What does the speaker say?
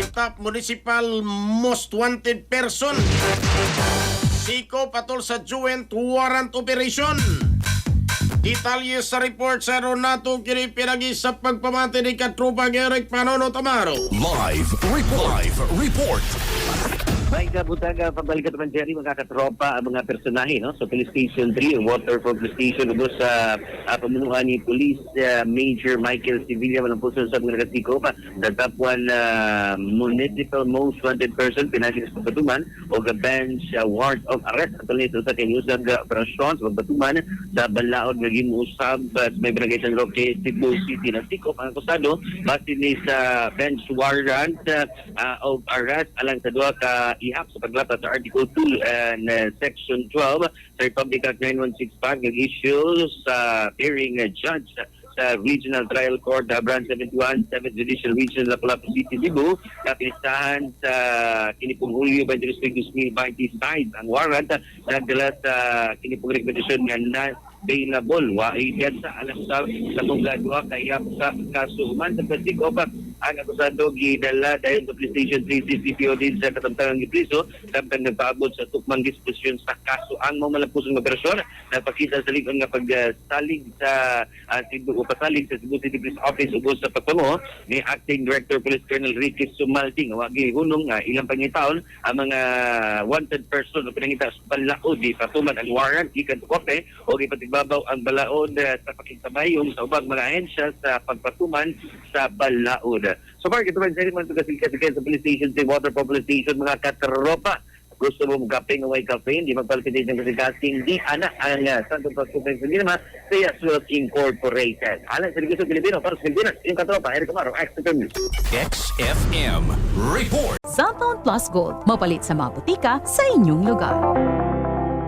top municipal most wanted person. Siko patol sa joint warrant operation. Detalye sa report sa Ronato kini pinagi sa pagpamati ni Katropa Eric Panono Tamaro. Live report. May kabutaga pabalikat naman Jerry mga katropa ang mga personahe no so Police Station 3 Waterfront Police Station ubos sa pamunuan ni Police Major Michael Sevilla ng puso sa mga katiko pa the top one municipal most wanted person pinagis sa Batuman o bench warrant of arrest at nito sa kanyusag operasyon sa Batuman sa balaod nga gimusab may barangay San Roque Cebu City na tiko ang akusado base ni sa bench warrant of arrest alang sa duha ka ihap sa paglapat sa Article 2 and Section 12 sa Republic Act 9165 nag-issue sa hearing judge sa Regional Trial Court Branch 71, 7th Judicial Region sa Lapu-Lapu City, Cebu kapilistahan sa kinipong Hulyo 23, 2025 ang warrant nagdala sa kinipong rekomendasyon nga na available wa iyan sa alam sa paggadwa kaya sa kaso man sa pagtiko pa ang akusado gidala dahil sa Police Station 3 CCPO din sa katamtangang gipriso samtang nagpaabot sa tukmang disposisyon sa kaso ang mamalapusong operasyon napakita sa ligon nga pagsalig sa Cebu o pasalig sa Cebu City Police Office ubos sa pagpamo ni Acting Director Police Colonel Ricky Sumalting wagi hunong ilang pangitaon ang mga wanted person o pinangita sa balaod di patuman ang warrant ikan kope o ipatibabaw ang balaod sa pakisabayong sa ubang mga ahensya sa pagpatuman sa balaod. So far, ito man sa rin tugas-sikat sa Police Station, sa Waterfront Police Station, mga katropa. Gusto mo magkaping away cafe, hindi magpalpitate ng kasing di anak ang Santo Pagkumpeng sa Dinama, Kaya Surat Incorporated. Alang sa Ligisong Pilipino, para sa Pilipinas, yung katropa, Eric Amaro, XFM News. XFM report. Cellphone Plus Gold, mapalit sa mga butika sa inyong lugar.